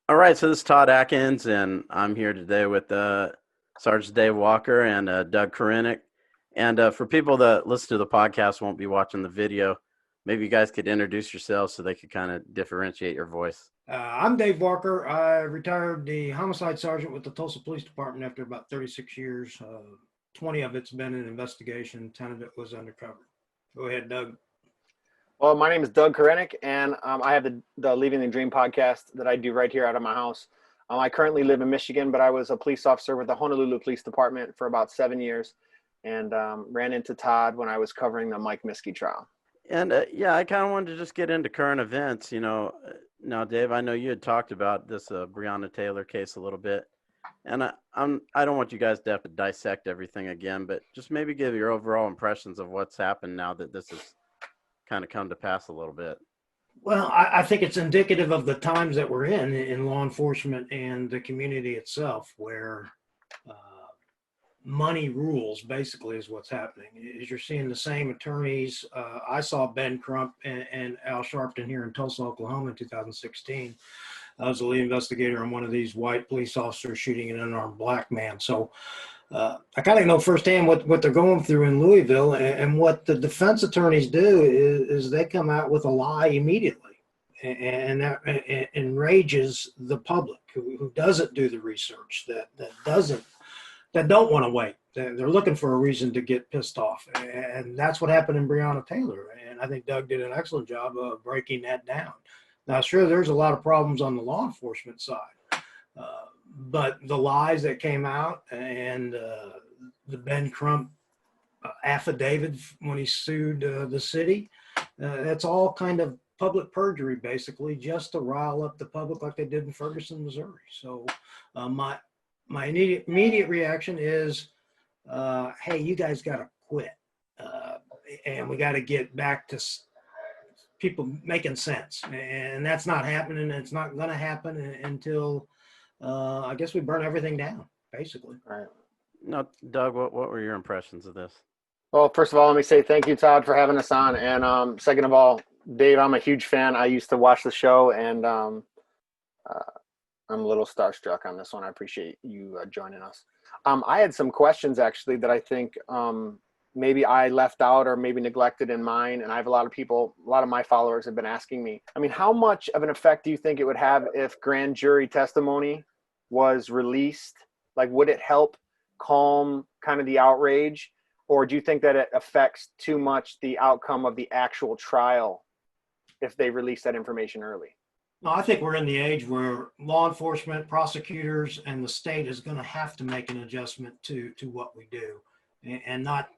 All right, so this is Todd Atkins, and I'm here today with Sergeant Dave Walker and Doug Korenic. And for people that listen to the podcast won't be watching the video, maybe you guys could introduce yourselves so they could kind of differentiate your voice. I'm Dave Walker. I retired the homicide sergeant with the Tulsa Police Department after about 36 years. 20 of it's been in investigation, 10 of it was undercover. Go ahead, Doug. Well, my name is Doug Korenic, and I have the Leaving the Dream podcast that I do right here out of my house. I currently live in Michigan, but I was a police officer with the Honolulu Police Department for about 7 years, and ran into Todd when I was covering the Mike Miskey trial. And yeah, I kind of wanted to just get into current events. Now, Dave, I know you had talked about this Breonna Taylor case a little bit, and I don't want you guys to have to dissect everything again, but just maybe give your overall impressions of what's happened now that this has kind of come to pass a little bit. Well, I think it's indicative of the times that we're in law enforcement and the community itself, where uh, money rules basically is what's happening. Is you're seeing the same attorneys. I saw Ben Crump and Al Sharpton here in Tulsa, Oklahoma in 2016. I was the lead investigator on one of these white police officers shooting an unarmed black man. So I kind of know firsthand what they're going through in Louisville, and what the defense attorneys do is they come out with a lie immediately, and that enrages the public who doesn't do the research, that don't want to wait. They're looking for a reason to get pissed off, and that's what happened in Breonna Taylor. And I think Doug did an excellent job of breaking that down. Now, sure, there's a lot of problems on the law enforcement side. But the lies that came out, and the Ben Crump affidavit when he sued the city, that's all kind of public perjury, basically, just to rile up the public like they did in Ferguson, Missouri. So my immediate reaction is, hey, you guys got to quit. And we got to get back to people making sense. And that's not happening. It's not going to happen until I guess we burn everything down, basically. All right. Now, Doug, what were your impressions of this? Well, first of all, let me say thank you, Todd, for having us on. And second of all, Dave, I'm a huge fan. I used to watch the show, and I'm a little starstruck on this one. I appreciate you joining us. I had some questions, actually, that I think maybe I left out or maybe neglected in mine. And I have a lot of my followers have been asking me. I mean, how much of an effect do you think it would have if grand jury testimony was released? Like, would it help calm kind of the outrage? Or do you think that it affects too much the outcome of the actual trial if they release that information early? No, I think we're in the age where law enforcement, prosecutors, and the state is going to have to make an adjustment to what we do, and not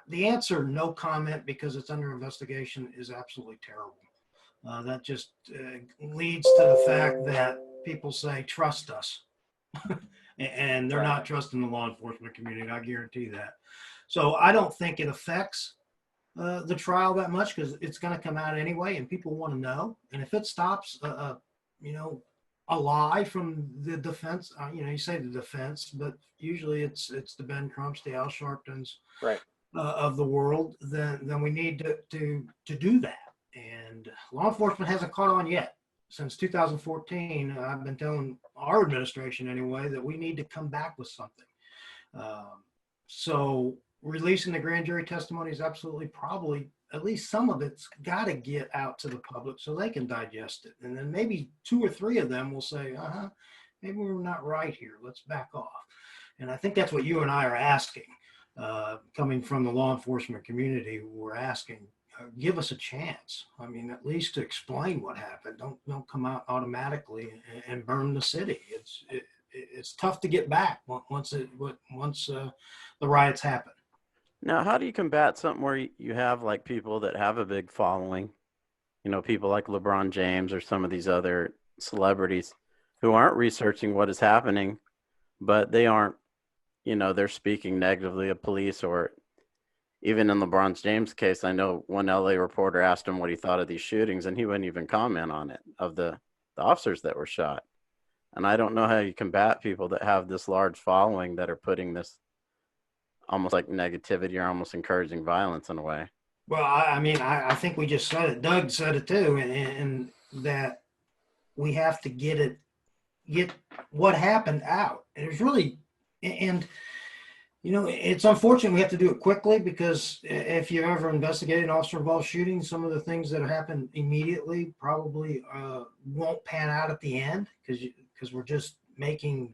the answer, no comment, because it's under investigation, is absolutely terrible. That just leads to the fact that people say, trust us. And they're not trusting the law enforcement community. I guarantee that. So I don't think it affects the trial that much, because it's going to come out anyway, and people want to know. And if it stops, a lie from the defense, you say the defense, but usually it's the Ben Crumps, the Al Sharptons, right, of the world, then we need to do that. And law enforcement hasn't caught on yet. Since 2014, I've been telling our administration anyway that we need to come back with something. So releasing the grand jury testimony is absolutely, probably, at least some of it's got to get out to the public so they can digest it. And then maybe 2 or 3 of them will say, maybe we're not right here. Let's back off. And I think that's what you and I are asking. Coming from the law enforcement community, we're asking, give us a chance. I mean, at least to explain what happened. Don't come out automatically and burn the city. It's tough to get back once the riots happen. Now, how do you combat something where you have like people that have a big following, people like LeBron James or some of these other celebrities who aren't researching what is happening, but they aren't, they're speaking negatively of police? Or even in LeBron James' case, I know one LA reporter asked him what he thought of these shootings, and he wouldn't even comment on it, of the officers that were shot. And I don't know how you combat people that have this large following that are putting this almost like negativity or almost encouraging violence in a way. Well, I think we just said it. Doug said it too, and that we have to get it get what happened out. And it's really, and it's unfortunate we have to do it quickly, because if you ever investigate an officer-involved shooting, some of the things that happen immediately probably won't pan out at the end, because we're just making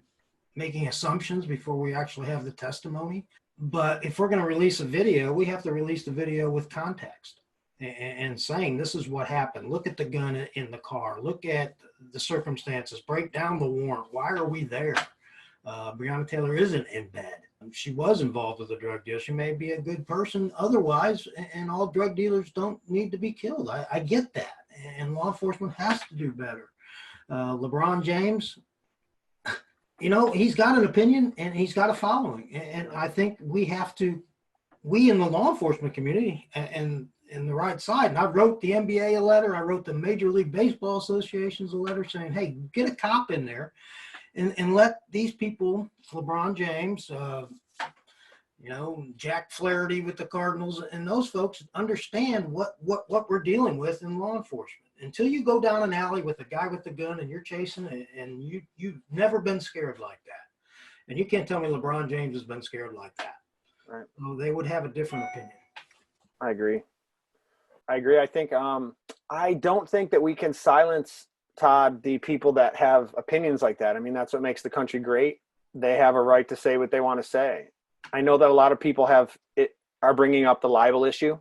assumptions before we actually have the testimony. But if we're going to release a video, we have to release the video with context and saying this is what happened. Look at the gun in the car. Look at the circumstances. Break down the warrant. Why are we there? Breonna Taylor isn't in bed. She was involved with a drug deal. She may be a good person otherwise, and all drug dealers don't need to be killed. I get that, and law enforcement has to do better. LeBron James, he's got an opinion and he's got a following. And I think we in the law enforcement community and the right side, and I wrote the NBA a letter, I wrote the Major League Baseball Associations a letter saying, hey, get a cop in there and let these people, LeBron James, Jack Flaherty with the Cardinals, and those folks understand what we're dealing with in law enforcement. Until you go down an alley with a guy with a gun and you're chasing, and you've never been scared like that. And you can't tell me LeBron James has been scared like that. Right. So they would have a different opinion. I agree. I think I don't think that we can silence, Todd, the people that have opinions like that. I mean, that's what makes the country great. They have a right to say what they want to say. I know that a lot of people are bringing up the libel issue.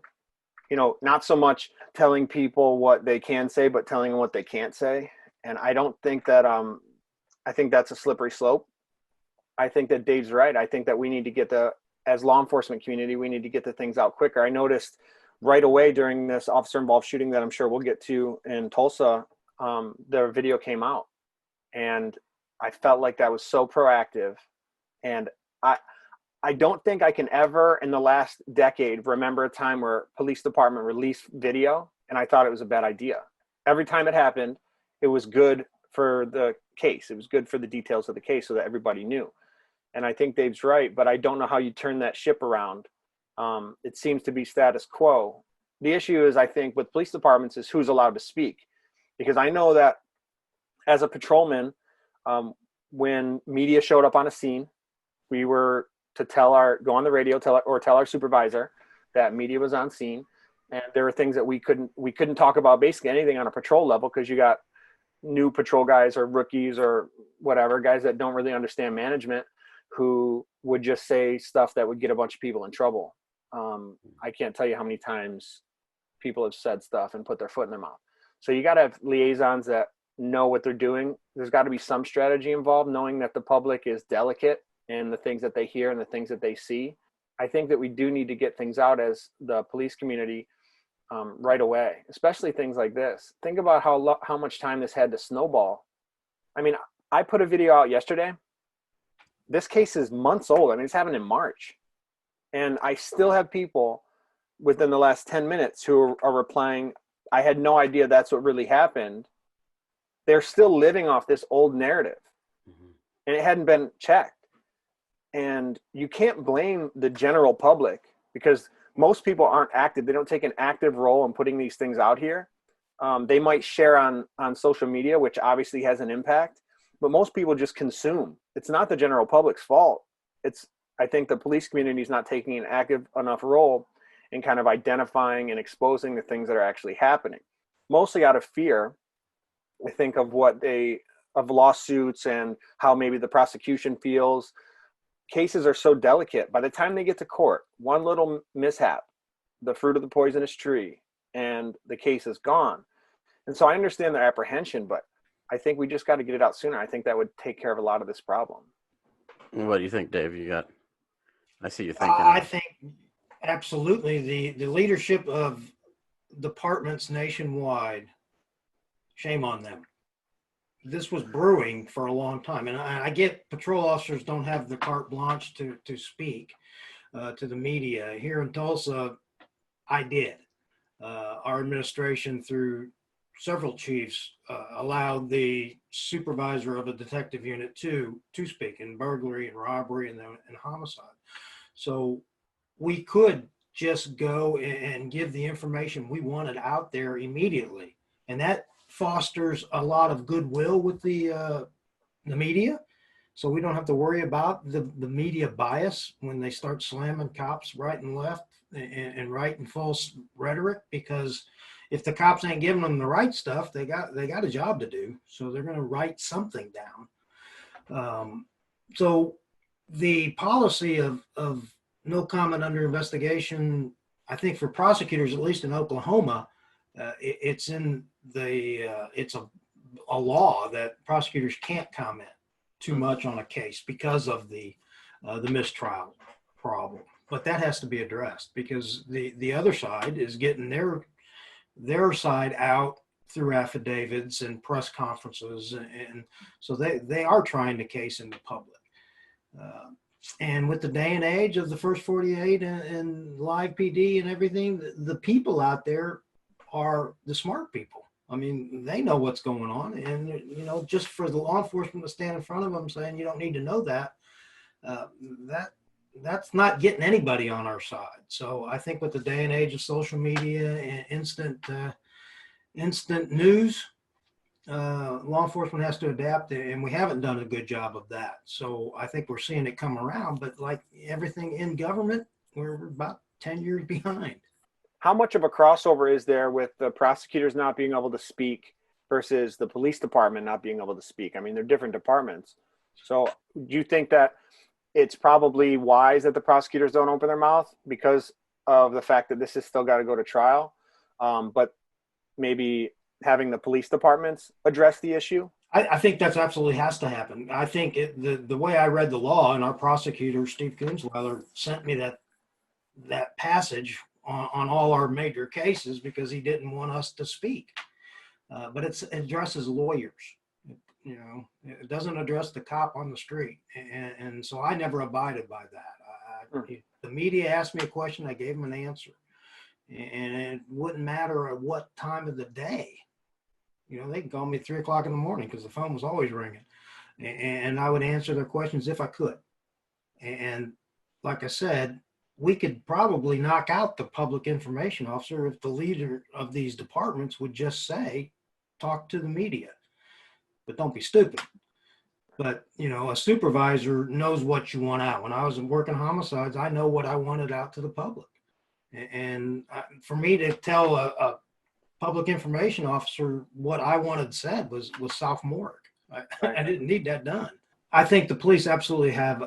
Not so much telling people what they can say, but telling them what they can't say. And I don't think that, I think that's a slippery slope. I think that Dave's right. I think that we need to as law enforcement community, we need to get the things out quicker. I noticed right away during this officer involved shooting that I'm sure we'll get to in Tulsa, the video came out, and I felt like that was so proactive. And I don't think I can ever in the last decade remember a time where police department released video and I thought it was a bad idea. Every time it happened, it was good for the case. It was good for the details of the case so that everybody knew. And I think Dave's right, but I don't know how you turn that ship around. It seems to be status quo. The issue is, I think, with police departments is who's allowed to speak. Because I know that as a patrolman, when media showed up on a scene, we were to go on the radio, tell our supervisor that media was on scene. And there were things that we couldn't talk about, basically anything on a patrol level, because you got new patrol guys or rookies or whatever, guys that don't really understand management, who would just say stuff that would get a bunch of people in trouble. I can't tell you how many times people have said stuff and put their foot in their mouth. So you got to have liaisons that know what they're doing. There's got to be some strategy involved, knowing that the public is delicate in the things that they hear and the things that they see. I think that we do need to get things out as the police community right away, especially things like this. Think about how much time this had to snowball. I mean, I put a video out yesterday. This case is months old. I mean, it's happened in March. And I still have people within the last 10 minutes who are replying, I had no idea that's what really happened. They're still living off this old narrative. Mm-hmm. And it hadn't been checked. And you can't blame the general public, because most people aren't active. They don't take an active role in putting these things out here. They might share on social media, which obviously has an impact, but most people just consume. It's not the general public's fault. I think the police community is not taking an active enough role in kind of identifying and exposing the things that are actually happening. Mostly out of fear, I think, of of lawsuits and how maybe the prosecution feels. Cases are so delicate. By the time they get to court, one little mishap, the fruit of the poisonous tree, and the case is gone. And so I understand their apprehension, but I think we just got to get it out sooner. I think that would take care of a lot of this problem. What do you think, Dave? I see you thinking. I think absolutely the leadership of departments nationwide, shame on them. This was brewing for a long time. And I get patrol officers don't have the carte blanche to speak to the media. Here in Tulsa, I did. Our administration, through several chiefs, allowed the supervisor of a detective unit to speak in burglary and robbery and homicide. So we could just go and give the information we wanted out there immediately. And that fosters a lot of goodwill with the the media. So we don't have to worry about the media bias when they start slamming cops right and left and writing false rhetoric, because if the cops ain't giving them the right stuff, they got a job to do. So they're going to write something down. So the policy of no comment under investigation, I think for prosecutors, at least in Oklahoma, it's in it's a law that prosecutors can't comment too much on a case because of the mistrial problem. But that has to be addressed, because the other side is getting their side out through affidavits and press conferences, and so they are trying to case in the public. And with the day and age of the first 48 and live PD and everything, the people out there are the smart people. I mean, they know what's going on, and you know, just for the law enforcement to stand in front of them saying you don't need to know that, that's not getting anybody on our side. So I think with the day and age of social media and instant news, law enforcement has to adapt, and we haven't done a good job of that. So I think we're seeing it come around, but like everything in government, we're about 10 years behind. How much of a crossover is there with the prosecutors not being able to speak versus the police department not being able to speak? I mean, they're different departments. So do you think that it's probably wise that the prosecutors don't open their mouth because of the fact that this has still got to go to trial, but maybe having the police departments address the issue? I think that's absolutely has to happen. I think the way I read the law, and our prosecutor, Steve Kunzweiler, sent me that passage on all our major cases because he didn't want us to speak. But it addresses lawyers. You know, it doesn't address the cop on the street. And so I never abided by that. The media asked me a question, I gave them an answer. And it wouldn't matter at what time of the day. You know, they can call me at 3 o'clock in the morning because the phone was always ringing. And I would answer their questions if I could. And like I said, we could probably knock out the public information officer if the leader of these departments would just say, talk to the media, but don't be stupid. But, you know, a supervisor knows what you want out. When I was working homicides, I know what I wanted out to the public. And for me to tell a public information officer what I wanted said was sophomoric. I didn't need that done. I think the police absolutely have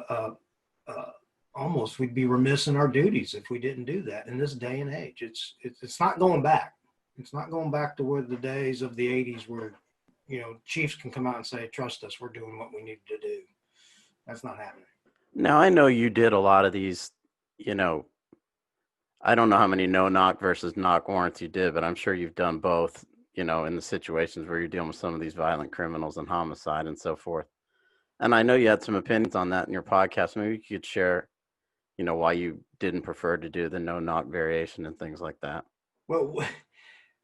almost, we'd be remiss in our duties if we didn't do that in this day and age. It's not going back. It's not going back to where the days of the 80s where, you know, chiefs can come out and say, trust us, we're doing what we need to do. That's not happening. Now, I know you did a lot of these, you know, I don't know how many no-knock versus knock warrants you did, but I'm sure you've done both, you know, in the situations where you're dealing with some of these violent criminals and homicide and so forth. And I know you had some opinions on that in your podcast. Maybe you could share, you know, why you didn't prefer to do the no-knock variation and things like that. Well,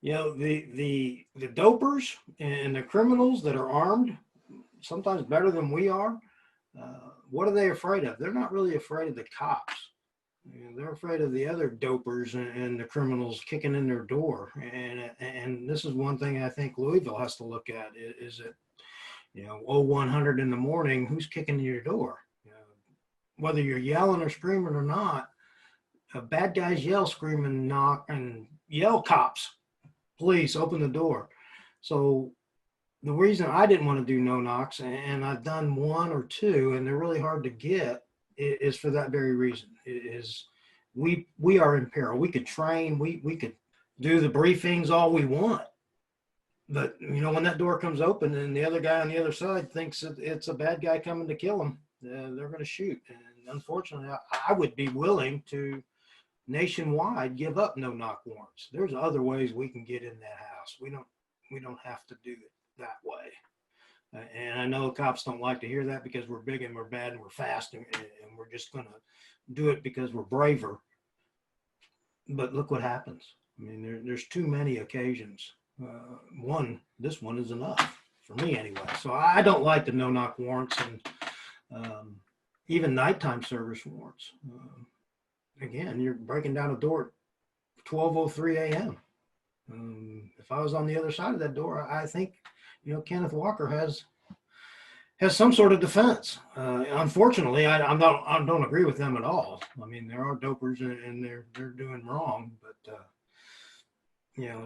you know, the dopers and the criminals that are armed, sometimes better than we are, what are they afraid of? They're not really afraid of the cops. You know, they're afraid of the other dopers and the criminals kicking in their door. And this is one thing I think Louisville has to look at is that, you know, 0100 in the morning, who's kicking in your door? You know, whether you're yelling or screaming or not, bad guys yell, scream, and knock and yell, cops, police, open the door. So the reason I didn't want to do no knocks, and I've done one or two, and they're really hard to get, is for that very reason. Is we are in peril. We could train, we could do the briefings all we want, but you know, when that door comes open and the other guy on the other side thinks it's a bad guy coming to kill him, they're going to shoot. And unfortunately, I would be willing to nationwide give up no knock warrants. There's other ways we can get in that house. We don't have to do it that way. And I know cops don't like to hear that because we're big and we're bad and we're fast and we're just going to do it because we're braver. But look what happens. I mean, there's too many occasions. This one is enough for me anyway. So I don't like the no-knock warrants and even nighttime service warrants. Again, you're breaking down a door at 12:03 a.m. If I was on the other side of that door, I think, you know, Kenneth Walker has has some sort of defense. Unfortunately, I don't agree with them at all. I mean, there are dopers and they're doing wrong, but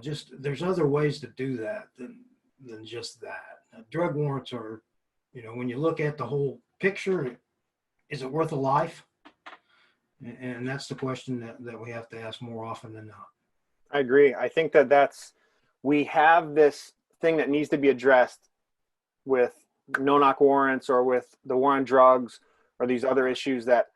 just there's other ways to do that than just that. Drug warrants are, when you look at the whole picture, is it worth a life? And that's the question that we have to ask more often than not. I agree. I think we have this thing that needs to be addressed with no-knock warrants or with the war on drugs or these other issues that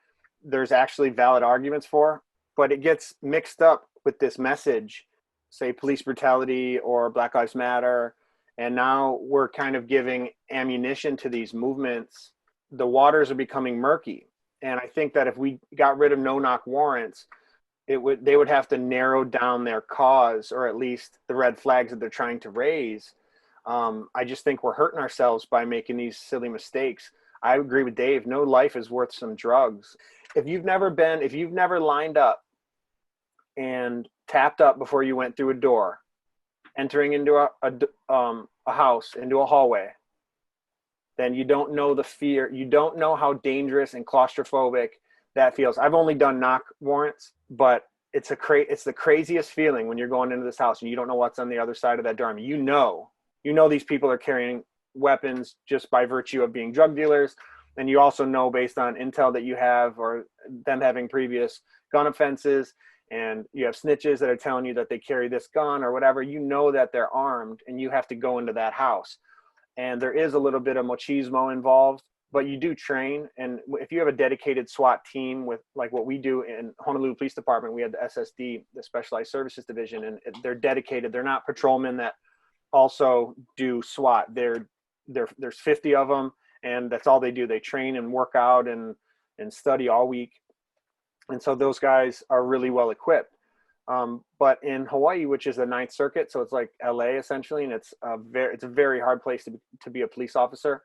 there's actually valid arguments for, but it gets mixed up with this message, say police brutality or Black Lives Matter, and now we're kind of giving ammunition to these movements. The waters are becoming murky, and I think that if we got rid of no-knock warrants, they would have to narrow down their cause, or at least the red flags that they're trying to raise. I just think we're hurting ourselves by making these silly mistakes. I agree with Dave. No life is worth some drugs. If you've never lined up and tapped up before you went through a door, entering into a house, into a hallway, then you don't know the fear. You don't know how dangerous and claustrophobic that feels. I've only done knock warrants, but it's the craziest feeling when you're going into this house and you don't know what's on the other side of that door. I mean, you know these people are carrying weapons just by virtue of being drug dealers. And you also know, based on intel that you have or them having previous gun offenses, and you have snitches that are telling you that they carry this gun or whatever, you know that they're armed and you have to go into that house. And there is a little bit of machismo involved, but you do train. And if you have a dedicated SWAT team with like what we do in Honolulu Police Department, we have the SSD, the Specialized Services Division, and they're dedicated. They're not patrolmen that also do SWAT. There's 50 of them, and that's all they do. They train and work out and study all week. And so those guys are really well equipped. But in Hawaii, which is the Ninth Circuit, so it's like LA essentially, and it's a very hard place to be a police officer.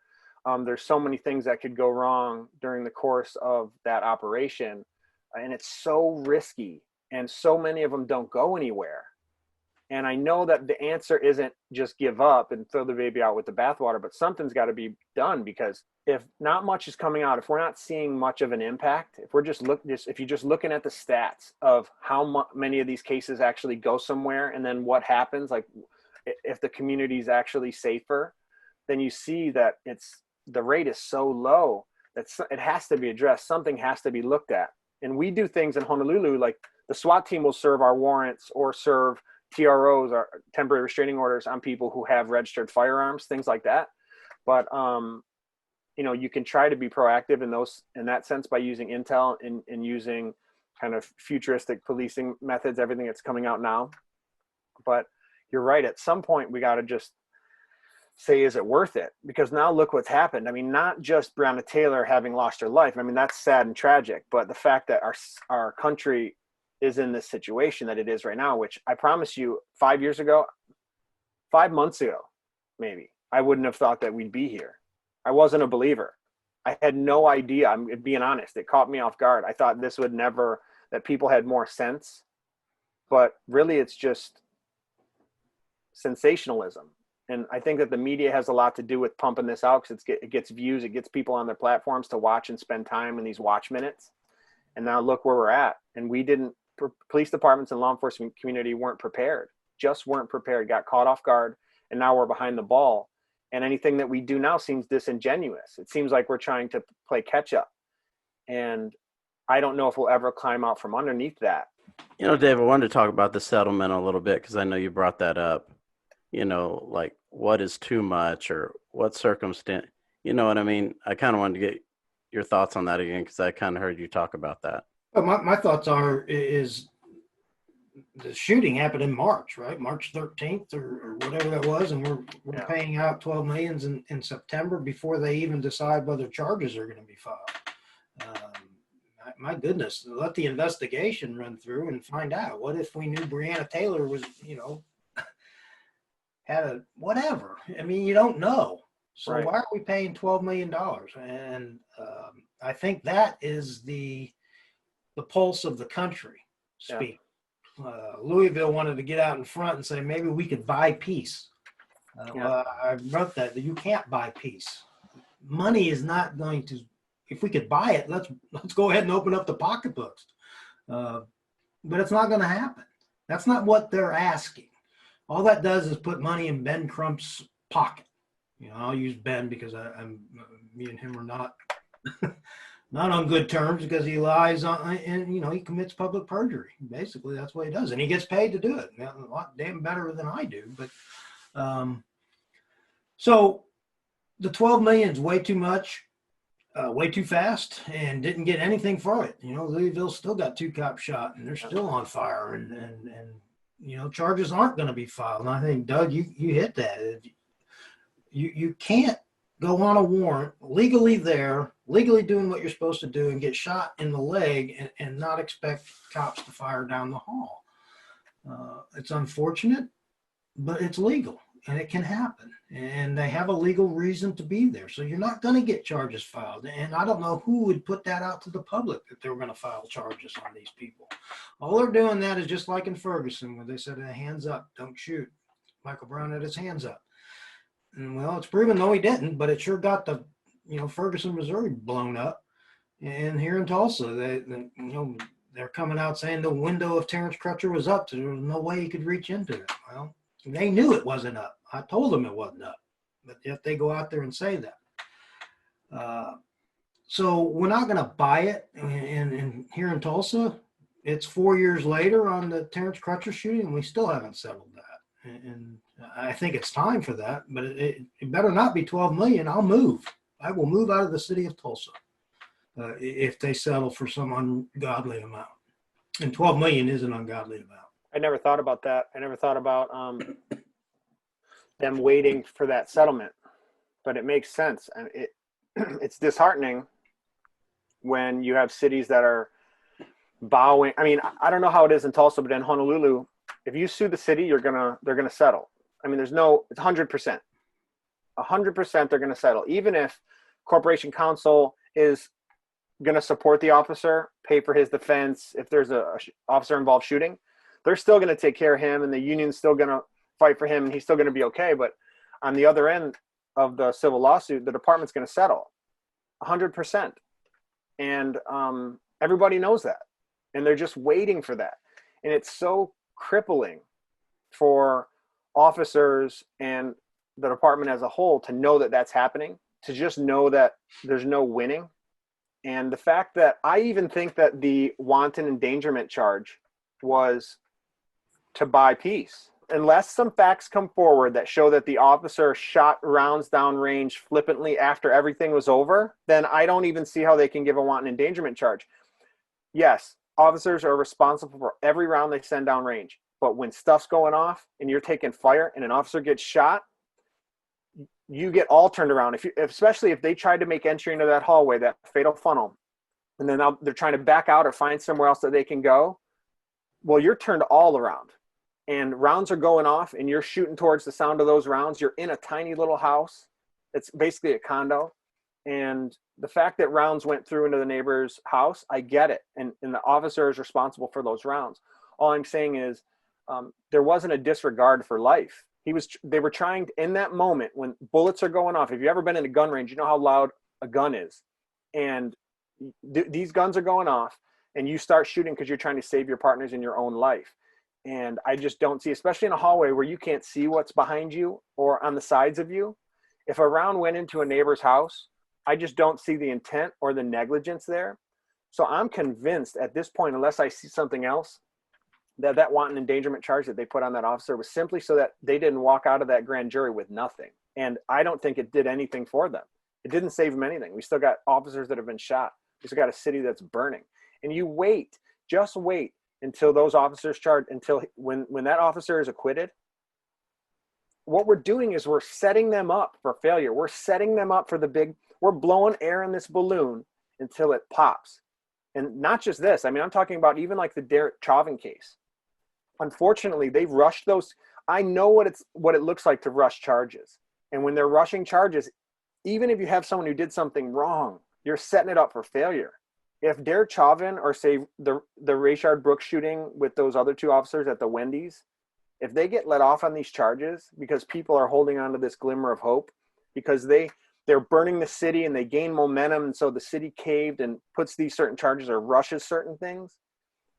There's so many things that could go wrong during the course of that operation, and it's so risky, and so many of them don't go anywhere. And I know that the answer isn't just give up and throw the baby out with the bathwater, but something's got to be done, because if not much is coming out, if we're not seeing much of an impact, if you're just looking at the stats of how many of these cases actually go somewhere, and then what happens, like if the community is actually safer, then you see that the rate is so low that it has to be addressed. Something has to be looked at. And we do things in Honolulu, like the SWAT team will serve our warrants or serve TROs, or temporary restraining orders, on people who have registered firearms, things like that. But you can try to be proactive in that sense by using intel and using kind of futuristic policing methods, everything that's coming out now. But you're right, at some point we got to just say, is it worth it? Because now look what's happened. I mean, not just Breonna Taylor having lost her life. I mean, that's sad and tragic, but the fact that our country is in this situation that it is right now, which I promise you 5 months ago, maybe, I wouldn't have thought that we'd be here. I wasn't a believer. I had no idea. I'm being honest. It caught me off guard. I thought that people had more sense, but really it's just sensationalism. And I think that the media has a lot to do with pumping this out, because it gets views, it gets people on their platforms to watch and spend time in these watch minutes. And now look where we're at. And police departments and law enforcement community weren't prepared, got caught off guard, and now we're behind the ball. And anything that we do now seems disingenuous. It seems like we're trying to play catch up. And I don't know if we'll ever climb out from underneath that. Dave, I wanted to talk about the settlement a little bit, because I know you brought that up. Like what is too much, or what circumstance, you know what I mean? I kind of wanted to get your thoughts on that again, because I kind of heard you talk about that. Well, my thoughts is the shooting happened in March, right? March 13th or whatever that was. And we're paying out $12 million in September before they even decide whether charges are going to be filed. My goodness, let the investigation run through and find out. What if we knew Breonna Taylor was, had a whatever? I mean, you don't know. So Why are we paying $12 million? And I think that is the pulse of the country speak. Louisville wanted to get out in front and say, maybe we could buy peace. I wrote that you can't buy peace. money is not going to, if we could buy it, let's go ahead and open up the pocketbooks. But it's not going to happen. That's not what they're asking. All that does is put money in Ben Crump's pocket. I'll use Ben because me and him are not not on good terms, because he lies on, and he commits public perjury. Basically, that's what he does, and he gets paid to do it. A lot damn better than I do. But so the 12 million is way too much, way too fast, and didn't get anything for it. Louisville still got 2 cops shot, and they're still on fire, and charges aren't going to be filed. And I think, Doug, you hit that. You can't go on a warrant legally doing what you're supposed to do, and get shot in the leg and not expect cops to fire down the hall. It's unfortunate, but it's legal, and it can happen, and they have a legal reason to be there. So you're not going to get charges filed. And I don't know who would put that out to the public that they were going to file charges on these people. All they're doing that is just like in Ferguson, where they said, hands up, don't shoot. Michael Brown had his hands up. And well, it's proven no, he didn't, but it sure got the, Ferguson, Missouri blown up. And here in Tulsa, they're coming out saying the window of Terrence Crutcher was up, so there was no way he could reach into it. Well, they knew it wasn't up. I told them it wasn't up, but yet they go out there and say that. So we're not going to buy it. And here in Tulsa, it's 4 years later on the Terrence Crutcher shooting, and we still haven't settled that. And I think it's time for that, but it better not be 12 million. I'll move. I will move out of the city of Tulsa if they settle for some ungodly amount. And 12 million is an ungodly amount. I never thought about that. I never thought about them waiting for that settlement, but it makes sense. And it's disheartening when you have cities that are bowing. I mean, I don't know how it is in Tulsa, but in Honolulu, if you sue the city, they're gonna settle. I mean, it's 100%. 100% they're gonna settle. Even if Corporation Counsel is gonna support the officer, pay for his defense, if there's a officer involved shooting, they're still gonna take care of him, and the union's still gonna fight for him, and he's still gonna be okay. But on the other end of the civil lawsuit, the department's gonna settle 100%. And everybody knows that. And they're just waiting for that. And it's so crippling for officers and the department as a whole to know that that's happening, to just know that there's no winning. And the fact that I even think that the wanton endangerment charge was to buy peace. Unless some facts come forward that show that the officer shot rounds downrange flippantly after everything was over, then I don't even see how they can give a wanton endangerment charge. Yes, officers are responsible for every round they send downrange. But when stuff's going off and you're taking fire and an officer gets shot, you get all turned around. Especially if they tried to make entry into that hallway, that fatal funnel, and then they're trying to back out or find somewhere else that they can go, well, you're turned all around. And rounds are going off and you're shooting towards the sound of those rounds. You're in a tiny little house. It's basically a condo. And the fact that rounds went through into the neighbor's house, I get it. And the officer is responsible for those rounds. All I'm saying is there wasn't a disregard for life. They were trying to, in that moment when bullets are going off. If you've ever been in a gun range, you know how loud a gun is. And these guns are going off and you start shooting because you're trying to save your partners in your own life. And I just don't see, especially in a hallway where you can't see what's behind you or on the sides of you. If a round went into a neighbor's house, I just don't see the intent or the negligence there. So I'm convinced at this point, unless I see something else, that wanton endangerment charge that they put on that officer was simply so that they didn't walk out of that grand jury with nothing. And I don't think it did anything for them. It didn't save them anything. We still got officers that have been shot. We still got a city that's burning. And you just wait until those officers charge, until when that officer is acquitted. What we're doing is we're setting them up for failure. We're setting them up for we're blowing air in this balloon until it pops. And not just this. I mean, I'm talking about even like the Derek Chauvin case. Unfortunately, they've rushed those. I know what it looks like to rush charges. And when they're rushing charges, even if you have someone who did something wrong, you're setting it up for failure. If Derek Chauvin, or say the Rayshard Brooks shooting with those other 2 officers at the Wendy's, if they get let off on these charges because people are holding on to this glimmer of hope, because they they're burning the city and they gain momentum, and so the city caved and puts these certain charges or rushes certain things.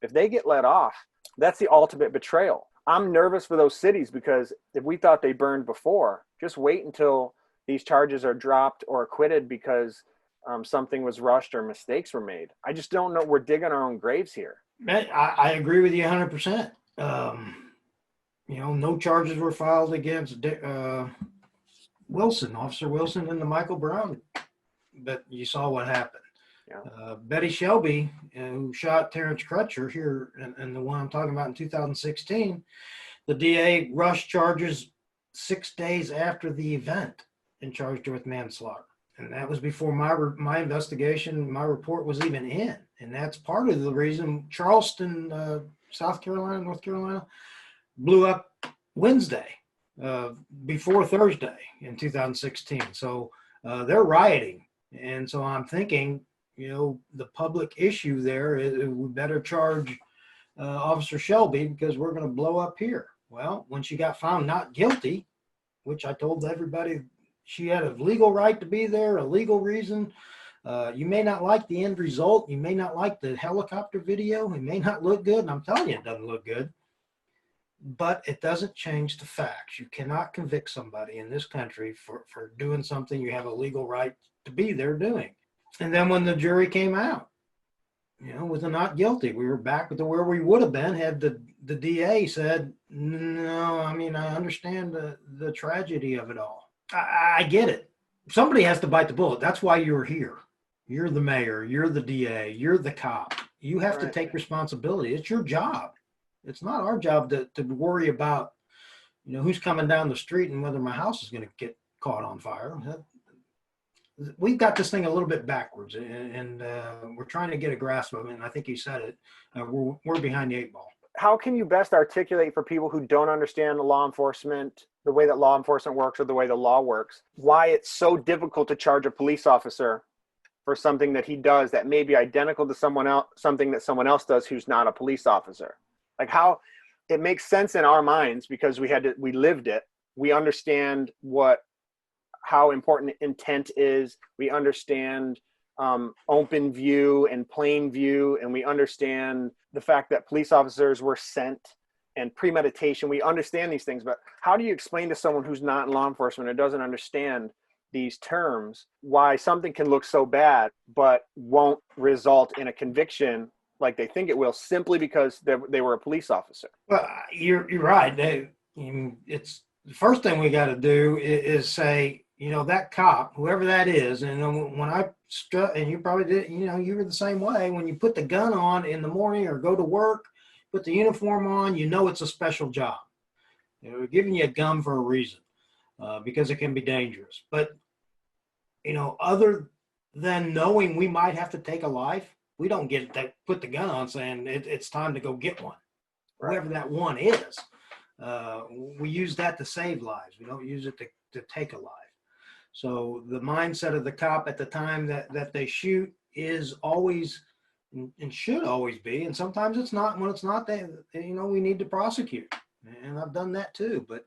If they get let off, that's the ultimate betrayal. I'm nervous for those cities because if we thought they burned before, just wait until these charges are dropped or acquitted because something was rushed or mistakes were made. I just don't know. We're digging our own graves here. I agree with you 100%. No charges were filed against Officer Wilson and the Michael Brown, but you saw what happened. Yeah. Betty Shelby, who shot Terrence Crutcher here, and the one I'm talking about in 2016, the DA rushed charges 6 days after the event and charged her with manslaughter. And that was before my investigation, my report was even in. And that's part of the reason Charleston, North Carolina, blew up Wednesday before Thursday in 2016. So they're rioting. And so I'm thinking, the public issue there is we better charge Officer Shelby because we're going to blow up here. Well, when she got found not guilty, which I told everybody she had a legal right to be there, a legal reason. You may not like the end result. You may not like the helicopter video. It may not look good. And I'm telling you, it doesn't look good. But it doesn't change the facts. You cannot convict somebody in this country for doing something you have a legal right to be there doing. And then when the jury came out, with a not guilty, we were back to where we would have been had the DA said, no, I understand the tragedy of it all. I get it. Somebody has to bite the bullet. That's why you're here. You're the mayor. You're the DA. You're the cop. You have to take responsibility. It's your job. It's not our job to worry about, who's coming down the street and whether my house is going to get caught on fire. We've got this thing a little bit backwards, and we're trying to get a grasp of it. And I think you said it. We're behind the 8 ball. How can you best articulate for people who don't understand law enforcement, the way that law enforcement works or the way the law works, why it's so difficult to charge a police officer for something that he does that may be identical to something that someone else does who's not a police officer? Like how it makes sense in our minds because we lived it. We understand how important intent is. We understand open view and plain view, and we understand the fact that police officers were sent and premeditation. We understand these things, but how do you explain to someone who's not in law enforcement or doesn't understand these terms why something can look so bad but won't result in a conviction like they think it will simply because they were a police officer? Well, you're right. It's the first thing we got to do is say, that cop, whoever that is, and when I struck, and you probably did, you were the same way. When you put the gun on in the morning or go to work, put the uniform on, it's a special job. We're giving you a gun for a reason, because it can be dangerous. But, other than knowing we might have to take a life, we don't put the gun on saying it's time to go get one. Right. Whoever that one is, we use that to save lives. We don't use it to take a life. So the mindset of the cop at the time that they shoot is always and should always be, and sometimes it's not. When it's not, we need to prosecute, and I've done that too. But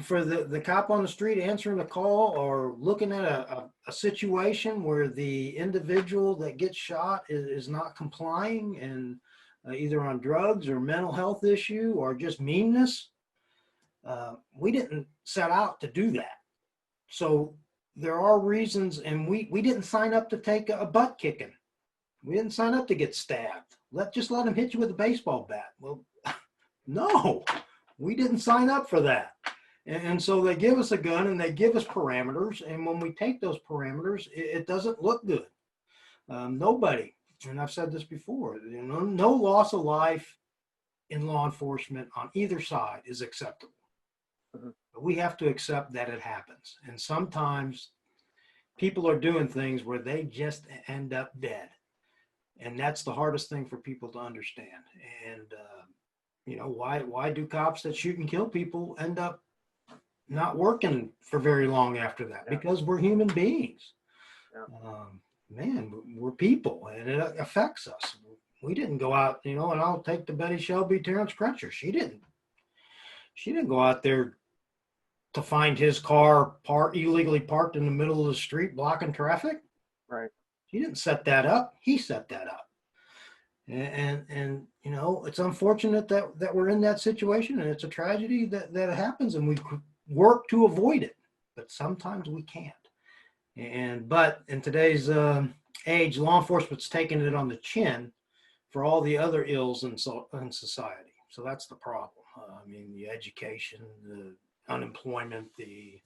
for the cop on the street answering a call or looking at a situation where the individual that gets shot is not complying and either on drugs or mental health issue or just meanness, we didn't set out to do that. So there are reasons, and we didn't sign up to take a butt kicking. We didn't sign up to get stabbed. Just let them hit you with a baseball bat. Well, no, we didn't sign up for that. And so they give us a gun and they give us parameters. And when we take those parameters, it doesn't look good. Nobody, and I've said this before, no loss of life in law enforcement on either side is acceptable. Mm-hmm. But we have to accept that it happens. And sometimes people are doing things where they just end up dead. And that's the hardest thing for people to understand. And, why do cops that shoot and kill people end up not working for very long after that? Yeah. Because we're human beings. Yeah. We're people, and it affects us. We didn't go out, and I'll take the Betty Shelby, Terrence Crutcher. She didn't go out there to find his car illegally parked in the middle of the street blocking traffic. Right. He didn't set that up. He set that up. And you know, it's unfortunate that we're in that situation, and it's a tragedy that happens, and we work to avoid it, but sometimes we can't. But in today's age, law enforcement's taking it on the chin for all the other ills in society. So that's the problem. I mean, the education, the unemployment, the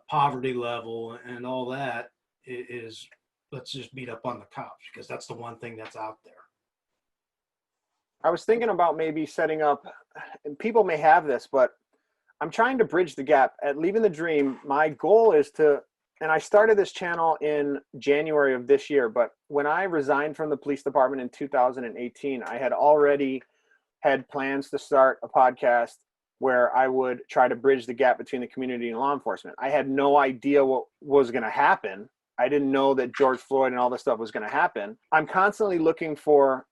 poverty level, and all that is, let's just beat up on the cops, because that's the one thing that's out there. I was thinking about maybe setting up, and people may have this, but I'm trying to bridge the gap. At Leaving the Dream, my goal is to, and I started this channel in January of this year, but when I resigned from the police department in 2018, I had already had plans to start a podcast where I would try to bridge the gap between the community and law enforcement. I had no idea what was going to happen. I didn't know that George Floyd and all this stuff was going to happen. I'm constantly looking for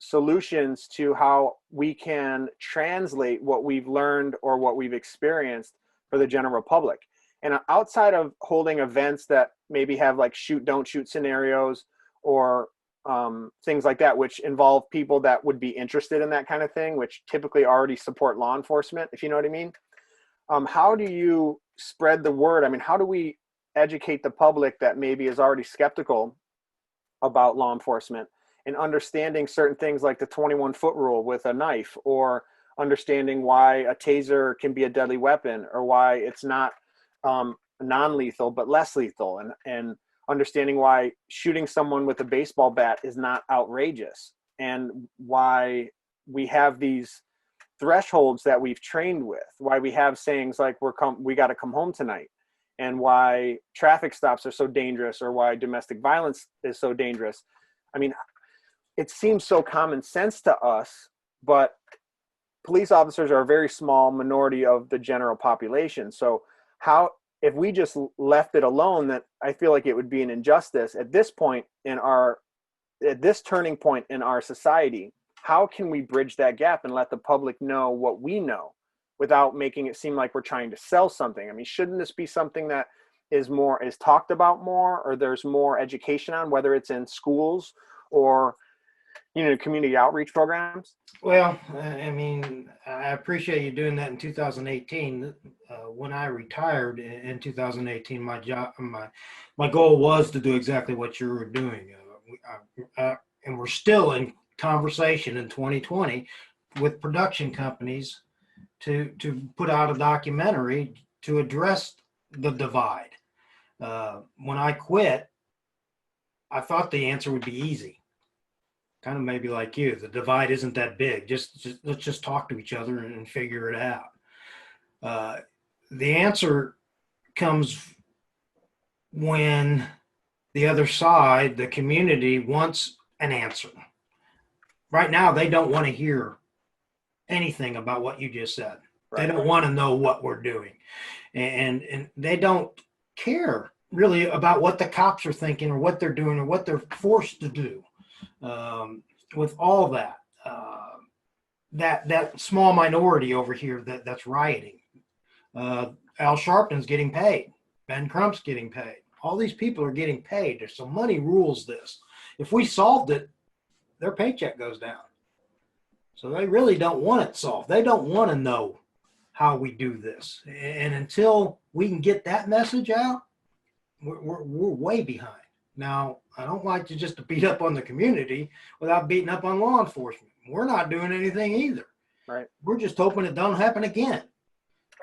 solutions to how we can translate what we've learned or what we've experienced for the general public. And outside of holding events that maybe have like shoot, don't shoot scenarios or things like that, which involve people that would be interested in that kind of thing, which typically already support law enforcement, if you know what I mean. How do you spread the word? I mean, how do we educate the public that maybe is already skeptical about law enforcement and understanding certain things like the 21-foot rule with a knife, or understanding why a taser can be a deadly weapon, or why it's not non-lethal but less lethal, and understanding why shooting someone with a baseball bat is not outrageous, and why we have these thresholds that we've trained with, why we have sayings like we got to come home tonight, and why traffic stops are so dangerous, or why domestic violence is so dangerous. I mean, it seems so common sense to us, but police officers are a very small minority of the general population. So how, if we just left it alone, that I feel like it would be an injustice at this point at this turning point in our society. How can we bridge that gap and let the public know what we know without making it seem like we're trying to sell something? I mean, shouldn't this be something that is talked about more, or there's more education on, whether it's in schools or, you know, community outreach programs? Well, I mean, I appreciate you doing that in 2018. When I retired in 2018, my goal was to do exactly what you were doing. And we're still in conversation in 2020 with production companies to put out a documentary to address the divide. When I quit, I thought the answer would be easy. Kind of maybe like you, the divide isn't that big. Let's just talk to each other and figure it out. The answer comes when the other side, the community, wants an answer. Right now, they don't want to hear anything about what you just said. Right. They don't want to know what we're doing. And they don't care really about what the cops are thinking or what they're doing or what they're forced to do. With all that, that small minority over here that's rioting. Al Sharpton's getting paid. Ben Crump's getting paid. All these people are getting paid. So money rules this. If we solved it, their paycheck goes down. So they really don't want it solved. They don't want to know how we do this. And until we can get that message out, we're way behind. Now, I don't like to just beat up on the community without beating up on law enforcement. We're not doing anything either. Right. We're just hoping it don't happen again.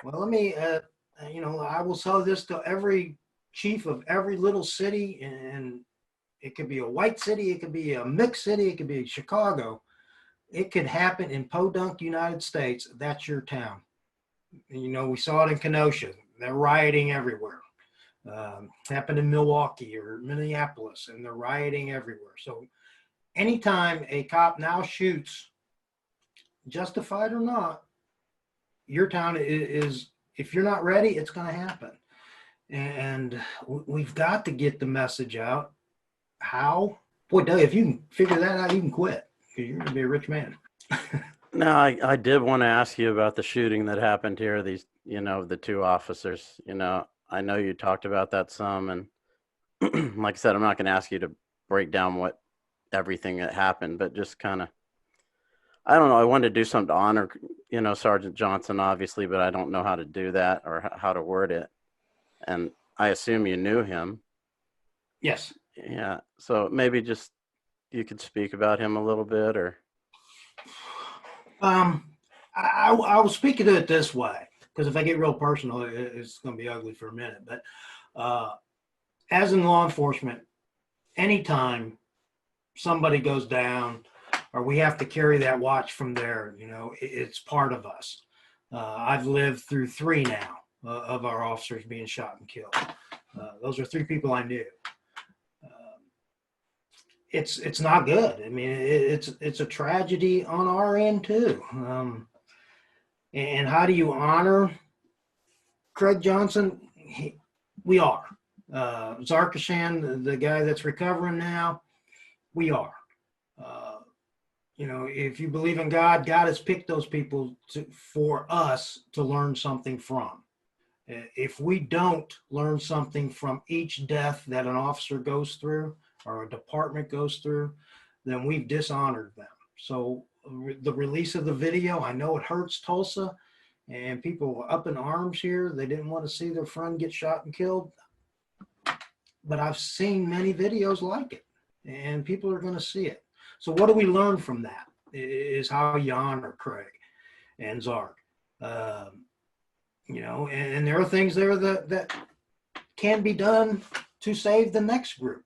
Well, let me, I will tell this to every chief of every little city, and it could be a white city, it could be a mixed city, it could be Chicago. It could happen in Podunk, United States. That's your town. You know, we saw it in Kenosha. They're rioting everywhere. Happened in Milwaukee or Minneapolis, and they're rioting everywhere. So anytime a cop now shoots, justified or not, your town is, if you're not ready, it's going to happen. And we've got to get the message out. How? Boy, Doug, if you can figure that out, you can quit, because you're going to be a rich man. Now, I did want to ask you about the shooting that happened here, these the two officers. I know you talked about that some, and like I said, I'm not going to ask you to break down everything that happened, but just kind of, I don't know. I wanted to do something to honor, Sergeant Johnson, obviously, but I don't know how to do that or how to word it. And I assume you knew him. Yes. Yeah. So maybe just you could speak about him a little bit, or. I will speak to it this way, because if I get real personal, it's going to be ugly for a minute. But as in law enforcement, anytime somebody goes down or we have to carry that watch from there, it's part of us. I've lived through 3 now of our officers being shot and killed. Those are 3 people I knew. It's not good. I mean, it's a tragedy on our end too. And how do you honor Craig Johnson? We are. Zarkeshan, the guy that's recovering now, we are. If you believe in God, God has picked those people for us to learn something from. If we don't learn something from each death that an officer goes through or a department goes through, then we've dishonored them. So the release of the video, I know it hurts Tulsa, and people were up in arms here. They didn't want to see their friend get shot and killed. But I've seen many videos like it, and people are going to see it. So what do we learn from that is how you honor Craig and Zark. And there are things there that can be done to save the next group.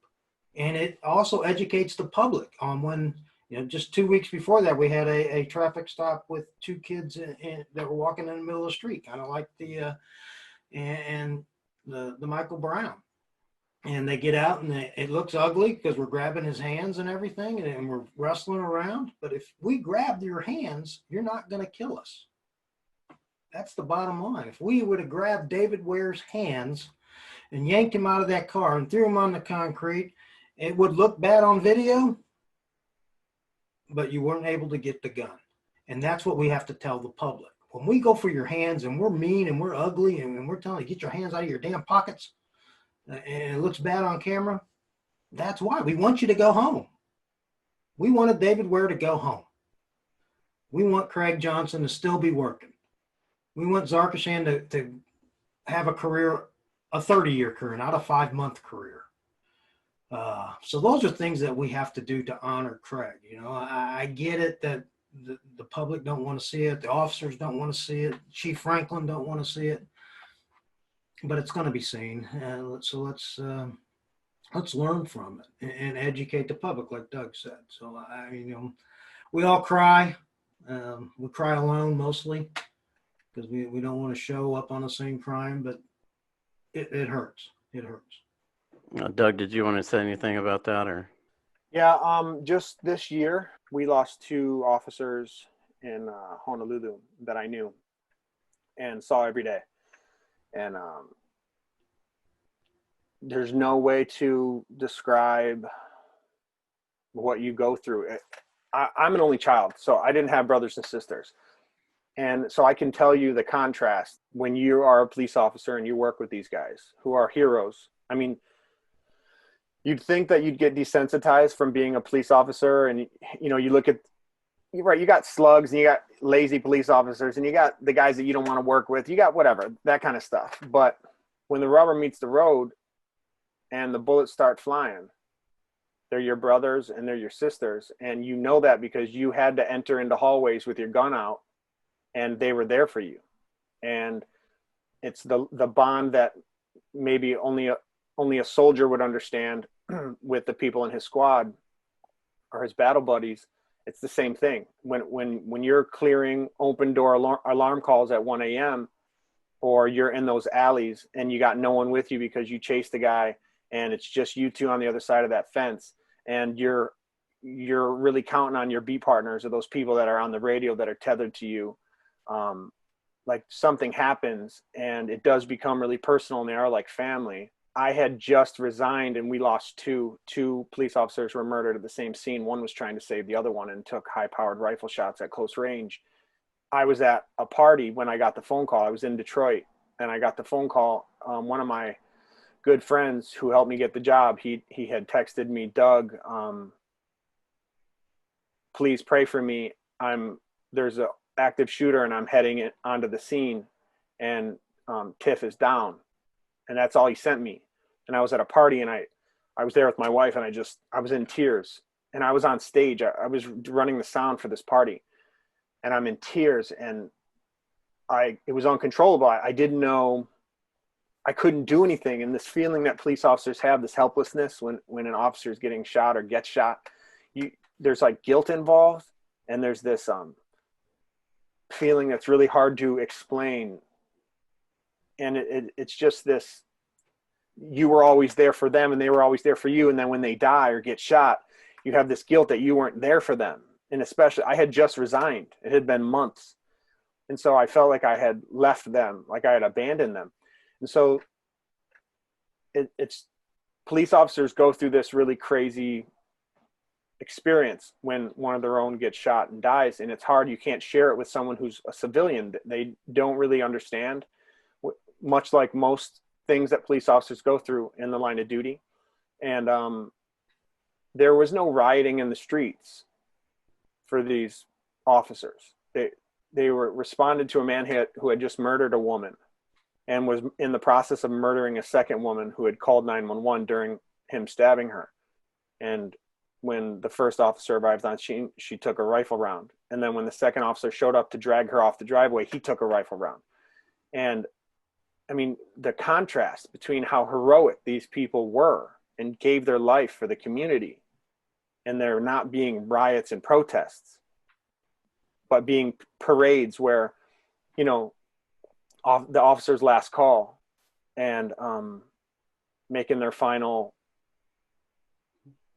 And it also educates the public on when, just 2 weeks before that, we had a traffic stop with 2 kids that were walking in the middle of the street, kind of like the Michael Brown. And they get out and it looks ugly because we're grabbing his hands and everything and we're wrestling around. But if we grab your hands, you're not going to kill us. That's the bottom line. If we would have grabbed David Ware's hands and yanked him out of that car and threw him on the concrete, it would look bad on video, but you weren't able to get the gun. And that's what we have to tell the public. When we go for your hands and we're mean and we're ugly and we're telling you, get your hands out of your damn pockets, and it looks bad on camera, that's why. We want you to go home. We wanted David Ware to go home. We want Craig Johnson to still be working. We want Zarkeshan to have a career, a 30-year career, not a 5-month career. So those are things that we have to do to honor Craig. I get it that the public don't want to see it. The officers don't want to see it. Chief Franklin don't want to see it. But it's going to be seen. So let's learn from it and educate the public, like Doug said. So we all cry. We cry alone mostly because we don't want to show up on the same crime, but it hurts. It hurts. Doug, did you want to say anything about that, or? Yeah, just this year we lost 2 officers in Honolulu that I knew and saw every day. And there's no way to describe what you go through. I'm an only child, so I didn't have brothers and sisters. And so I can tell you the contrast when you are a police officer and you work with these guys who are heroes. I mean, you'd think that you'd get desensitized from being a police officer, and you look at, you got slugs and you got lazy police officers and you got the guys that you don't want to work with, you got whatever, that kind of stuff. But when the rubber meets the road and the bullets start flying, they're your brothers and they're your sisters, and you know that because you had to enter into hallways with your gun out and they were there for you. And it's the bond that maybe only a soldier would understand with the people in his squad or his battle buddies. It's the same thing. When you're clearing open door alarm calls at 1 a.m. or you're in those alleys and you got no one with you because you chased the guy and it's just you 2 on the other side of that fence, and you're really counting on your beat partners or those people that are on the radio that are tethered to you. Like something happens and it does become really personal and they are like family. I had just resigned and we lost 2 police officers were murdered at the same scene. One was trying to save the other one and took high-powered rifle shots at close range. I was at a party when I got the phone call. I was in Detroit, and I got the phone call. One of my good friends who helped me get the job, he had texted me, Doug, please pray for me. There's an active shooter, and I'm heading onto the scene, and TIF is down. And that's all he sent me. And I was at a party, and I was there with my wife, and I was in tears, and I was on stage. I was running the sound for this party, and I'm in tears, and it was uncontrollable. I didn't know, I couldn't do anything. And this feeling that police officers have, this helplessness when an officer is getting shot or gets shot, there's like guilt involved, and there's this feeling that's really hard to explain. And it's just this, you were always there for them and they were always there for you. And then when they die or get shot, you have this guilt that you weren't there for them. And especially, I had just resigned. It had been months. And so I felt like I had left them, like I had abandoned them. And so it's police officers go through this really crazy experience when one of their own gets shot and dies. And it's hard. You can't share it with someone who's a civilian. They don't really understand, much like most things that police officers go through in the line of duty. And there was no rioting in the streets for these officers. They were responded to a man who had just murdered a woman and was in the process of murdering a second woman who had called 911 during him stabbing her. And when the first officer arrived on scene, she took a rifle round. And then when the second officer showed up to drag her off the driveway, he took a rifle round. And I mean, the contrast between how heroic these people were and gave their life for the community, and there not being riots and protests, but being parades where, you know, the officer's last call and making their final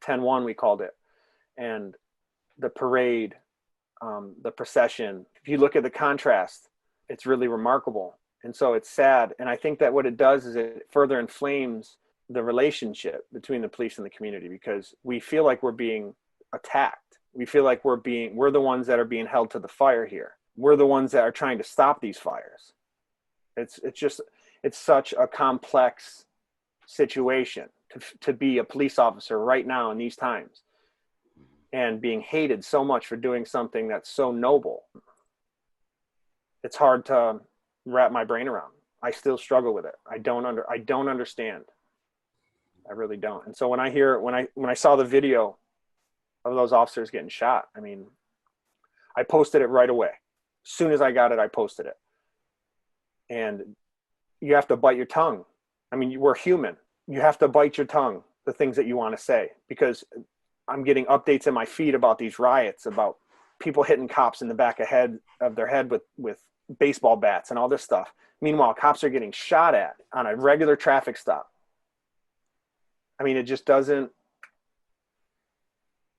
10-1, we called it, and the parade, the procession. If you look at the contrast, it's really remarkable. And so it's sad. And I think that what it does is it further inflames the relationship between the police and the community, because we feel like we're being attacked. We feel like we're the ones that are being held to the fire here. We're the ones that are trying to stop these fires. It's such a complex situation to be a police officer right now in these times, and being hated so much for doing something that's so noble. It's hard to wrap my brain around. I still struggle with it. I don't understand. I really don't. And so when I saw the video of those officers getting shot, I mean, I posted it right away. As soon as I got it, I posted it. And you have to bite your tongue. I mean, we're human. You have to bite your tongue, the things that you want to say, because I'm getting updates in my feed about these riots, about people hitting cops in the back of their head with baseball bats and all this stuff. Meanwhile, cops are getting shot at on a regular traffic stop. I mean, it just doesn't,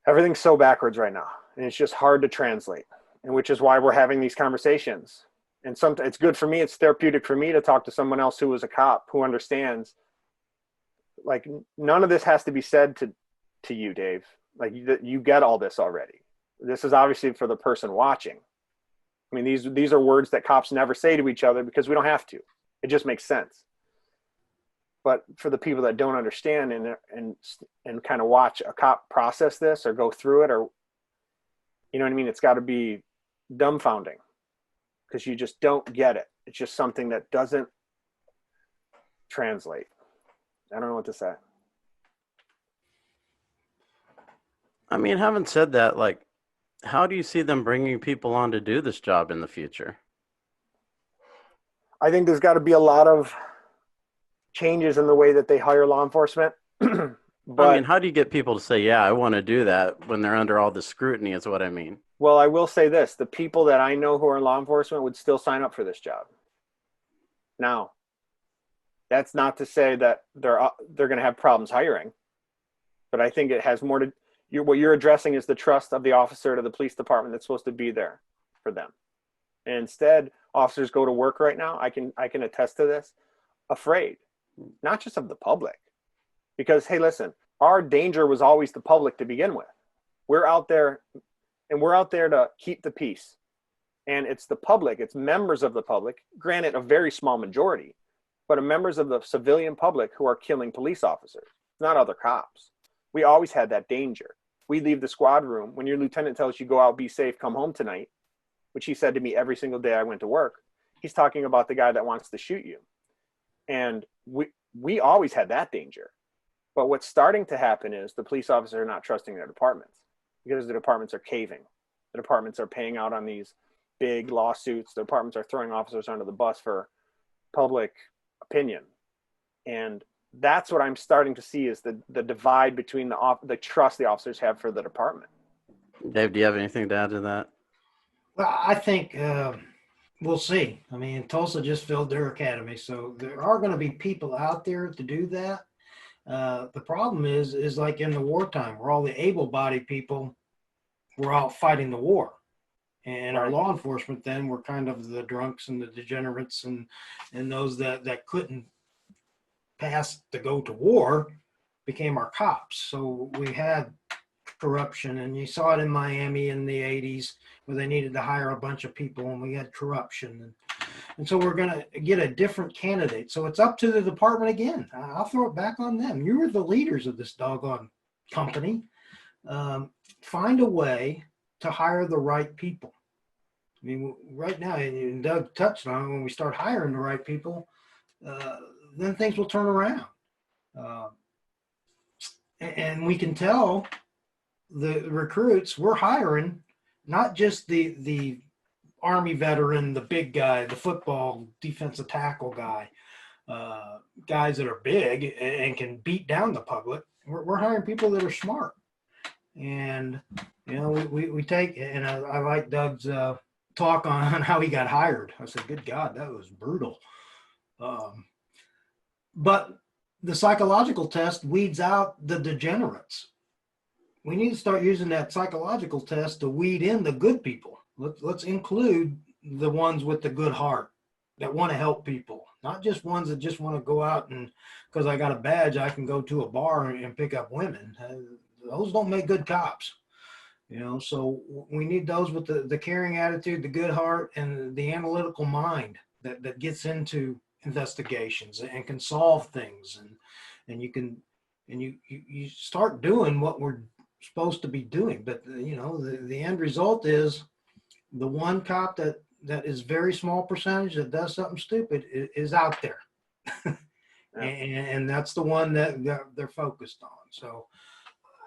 everything's so backwards right now, and it's just hard to translate, and which is why we're having these conversations. And sometimes it's good for me. It's therapeutic for me to talk to someone else who was a cop, who understands. Like, none of this has to be said to you, Dave. Like, you get all this already. This is obviously for the person watching. I mean, these are words that cops never say to each other because we don't have to. It just makes sense. But for the people that don't understand and kind of watch a cop process this or go through it, or, you know what I mean? It's got to be dumbfounding, because you just don't get it. It's just something that doesn't translate. I don't know what to say. I mean, having said that, like, how do you see them bringing people on to do this job in the future? I think there's got to be a lot of changes in the way that they hire law enforcement. But I mean, how do you get people to say, yeah, I want to do that when they're under all this scrutiny is what I mean. well, I will say this. The people that I know who are in law enforcement would still sign up for this job. Now, that's not to say that they're going to have problems hiring, but I think it has more to what you're addressing is the trust of the officer to the police department that's supposed to be there for them. And instead, officers go to work right now. I can attest to this, afraid, not just of the public, because, hey, listen, our danger was always the public to begin with. We're out there, and we're out there to keep the peace. And it's the public, it's members of the public, granted a very small majority, but members of the civilian public who are killing police officers, not other cops. We always had that danger. We leave the squad room. When your lieutenant tells you go out, be safe, come home tonight, which he said to me every single day I went to work, he's talking about the guy that wants to shoot you. And we always had that danger. But what's starting to happen is the police officers are not trusting their departments because the departments are caving. The departments are paying out on these big lawsuits. The departments are throwing officers under the bus for public opinion. And that's what I'm starting to see is the divide between the trust the officers have for the department. Dave, do you have anything to add to that? Well, I think we'll see. I mean, Tulsa just filled their academy, so there are going to be people out there to do that. The problem is like in the wartime, where all the able-bodied people were out fighting the war. And our law enforcement then were kind of the drunks and the degenerates and those that couldn't pass to go to war became our cops. So we had corruption, and you saw it in Miami in the 80s where they needed to hire a bunch of people and we had corruption. And so we're going to get a different candidate. So it's up to the department again. I'll throw it back on them. You were the leaders of this doggone company. Find a way to hire the right people. I mean, right now, and Doug touched on it, when we start hiring the right people, then things will turn around. And we can tell the recruits we're hiring, not just the Army veteran, the big guy, the football defensive tackle guy, guys that are big and can beat down the public. We're hiring people that are smart. And, you know, we take, and I like Doug's talk on how he got hired. I said, good God, that was brutal. But the psychological test weeds out the degenerates. We need to start using that psychological test to weed in the good people. Let's include the ones with the good heart that want to help people, not just ones that just want to go out and because I got a badge, I can go to a bar and pick up women. Those don't make good cops. You know, so we need those with the caring attitude, the good heart, and the analytical mind that gets into investigations and can solve things. And you start doing what we're supposed to be doing. But, you know, the end result is the one cop that is very small percentage that does something stupid is out there. Yeah. And that's the one that they're focused on. So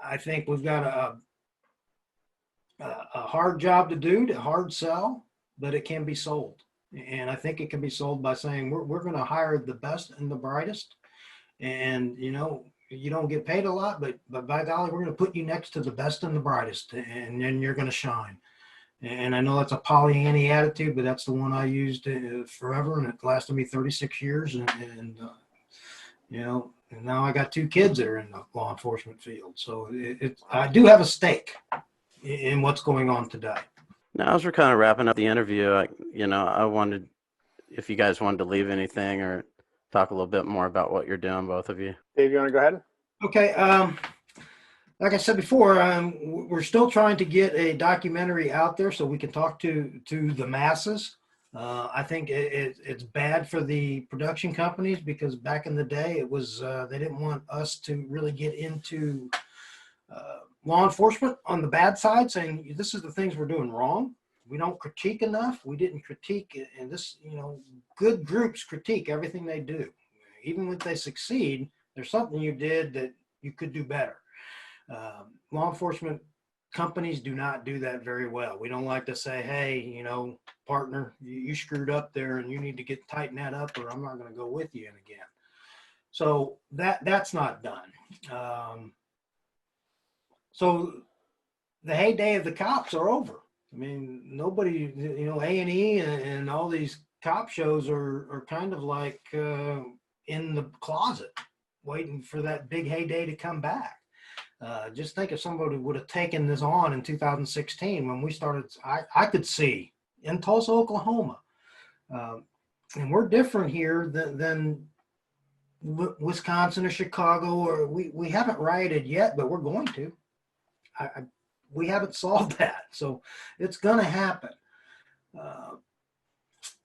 I think we've got a hard job to do, to hard sell, but it can be sold. And I think it can be sold by saying we're going to hire the best and the brightest. And, you know, you don't get paid a lot, but by golly, we're going to put you next to the best and the brightest, and then you're going to shine. And I know that's a Pollyanna attitude, but that's the one I used forever, and it lasted me 36 years. And you know, and now I got 2 kids that are in the law enforcement field. So I do have a stake in what's going on today. Now, as we're kind of wrapping up the interview, I wondered if you guys wanted to leave anything or talk a little bit more about what you're doing, both of you. Dave, you want to go ahead? Okay. Like I said before, we're still trying to get a documentary out there so we can talk to the masses. I think it's bad for the production companies because back in the day, it was they didn't want us to really get into law enforcement on the bad side, saying this is the things we're doing wrong. We don't critique enough. We didn't critique, and this, you know, good groups critique everything they do. Even when they succeed, there's something you did that you could do better. Law enforcement companies do not do that very well. We don't like to say, hey, you know, partner, you screwed up there and you need to tighten that up or I'm not going to go with you in again. So that's not done. So the heyday of the cops are over. I mean, nobody, you know, A&E and all these cop shows are kind of like in the closet waiting for that big heyday to come back. Just think if somebody would have taken this on in 2016 when we started, I could see in Tulsa, Oklahoma. And we're different here than Wisconsin or Chicago, or we haven't rioted yet, but we're going to. We haven't solved that. So it's going to happen.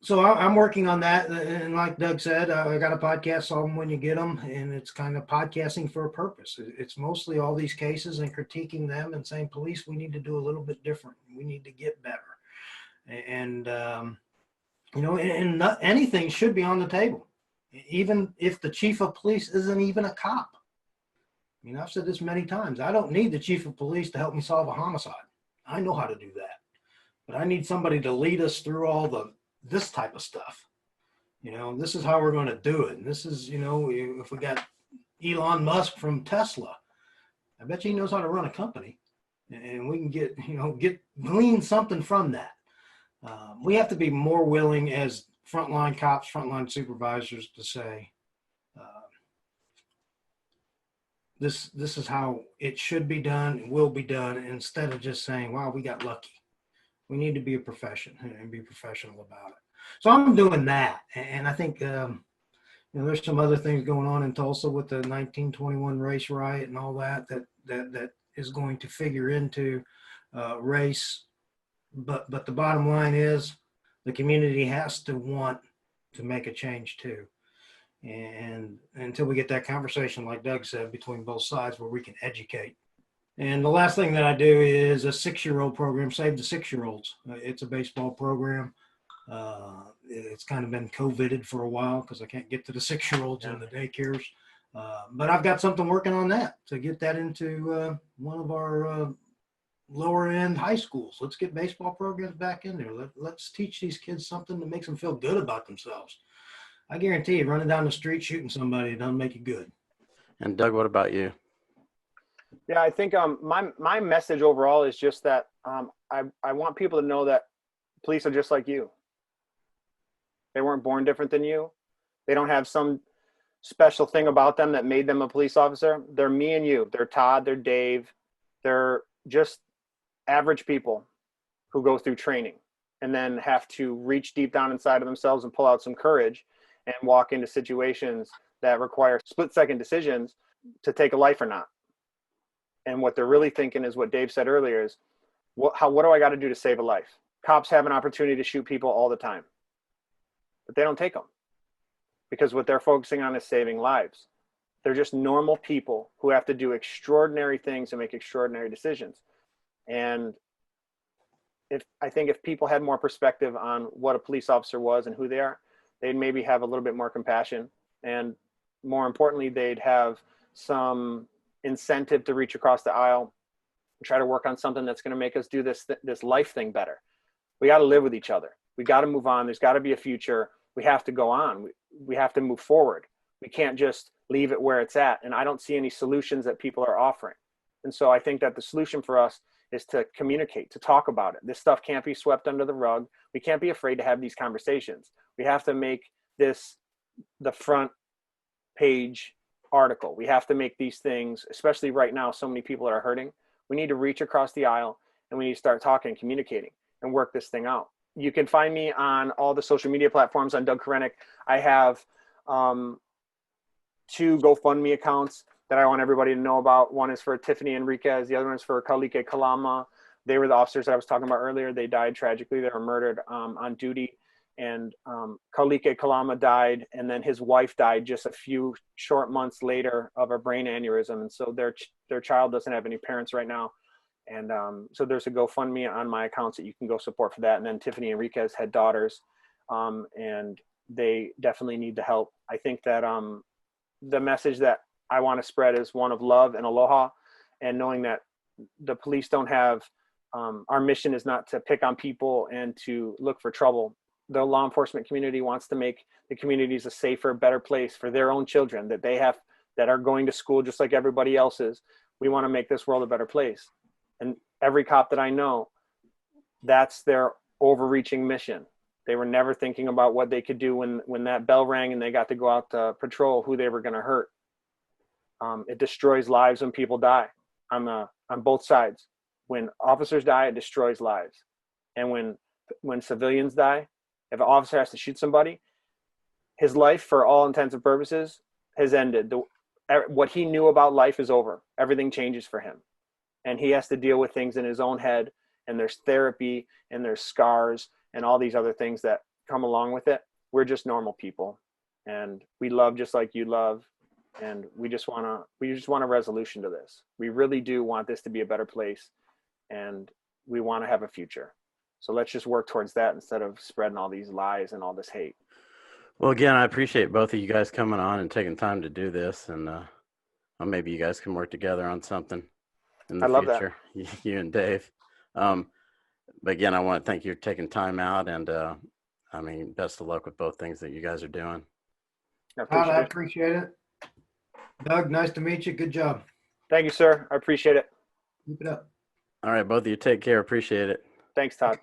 So I'm working on that. And like Doug said, I got a podcast, Solve Them When You Get Them. And it's kind of podcasting for a purpose. It's mostly all these cases and critiquing them and saying, police, we need to do a little bit different. We need to get better. And, and not, anything should be on the table, even if the chief of police isn't even a cop. I mean, I've said this many times. I don't need the chief of police to help me solve a homicide. I know how to do that. But I need somebody to lead us through all this type of stuff. This is how we're going to do it. And this is, if we got Elon Musk from Tesla, I bet you he knows how to run a company, and we can glean something from that. We have to be more willing as frontline cops, frontline supervisors to say, this is how it should be done and will be done, instead of just saying, wow, we got lucky. We need to be a profession and be professional about it. So I'm doing that. And I think, there's some other things going on in Tulsa with the 1921 race riot and all that is going to figure into race. But the bottom line is the community has to want to make a change too. And until we get that conversation, like Doug said, between both sides where we can educate. And the last thing that I do is a 6-year-old program, Save the 6-Year-Olds. It's a baseball program. It's kind of been COVIDed for a while because I can't get to the 6-year-olds in the daycares. But I've got something working on that to get that into one of our lower end high schools. Let's get baseball programs back in there. Let's teach these kids something that makes them feel good about themselves. I guarantee you, running down the street shooting somebody doesn't make you good. And Doug, what about you? Yeah, I think my message overall is just that I want people to know that police are just like you. They weren't born different than you. They don't have some special thing about them that made them a police officer. They're me and you. They're Todd, they're Dave. They're just average people who go through training and then have to reach deep down inside of themselves and pull out some courage and walk into situations that require split-second decisions to take a life or not. And what they're really thinking is what Dave said earlier is, what do I got to do to save a life? Cops have an opportunity to shoot people all the time, but they don't take them because what they're focusing on is saving lives. They're just normal people who have to do extraordinary things and make extraordinary decisions. And I think if people had more perspective on what a police officer was and who they are, they'd maybe have a little bit more compassion. And more importantly, they'd have some incentive to reach across the aisle and try to work on something that's going to make us do this life thing better. We got to live with each other. We got to move on. There's got to be a future. We have to go on. We have to move forward. We can't just leave it where it's at. And I don't see any solutions that people are offering. And so I think that the solution for us is to communicate, to talk about it. This stuff can't be swept under the rug. We can't be afraid to have these conversations. We have to make this the front page article. We have to make these things, especially right now, so many people are hurting. We need to reach across the aisle and we need to start talking and communicating and work this thing out. You can find me on all the social media platforms on Doug Korenic. I have 2 GoFundMe accounts that I want everybody to know about. One is for Tiffany Enriquez. The other one is for Carlike Kalama. They were the officers that I was talking about earlier. They died tragically. They were murdered on duty. And Carlike Kalama died, and then his wife died just a few short months later of a brain aneurysm. And so their child doesn't have any parents right now. And so there's a GoFundMe on my accounts that you can go support for that. And then Tiffany Enriquez had daughters, and they definitely need the help. I think that the message that I want to spread is one of love and aloha, and knowing that the police don't have, our mission is not to pick on people and to look for trouble. The law enforcement community wants to make the communities a safer, better place for their own children that they have, that are going to school just like everybody else is. We want to make this world a better place. And every cop that I know, that's their overreaching mission. They were never thinking about what they could do when that bell rang and they got to go out to patrol, who they were going to hurt. It destroys lives when people die on both sides. When officers die, it destroys lives. And when civilians die, if an officer has to shoot somebody, his life, for all intents and purposes, has ended. What he knew about life is over. Everything changes for him. And he has to deal with things in his own head, and there's therapy, and there's scars, and all these other things that come along with it. We're just normal people, and we love just like you love, and we just want a resolution to this. We really do want this to be a better place, and we want to have a future. So let's just work towards that instead of spreading all these lies and all this hate. Well, again, I appreciate both of you guys coming on and taking time to do this, and maybe you guys can work together on something in the future. You and Dave. But again, I want to thank you for taking time out, and I mean, best of luck with both things that you guys are doing. I appreciate it. Doug, nice to meet you. Good job. Thank you, sir. I appreciate it. Keep it up. All right, both of you take care. Appreciate it. Thanks, Todd.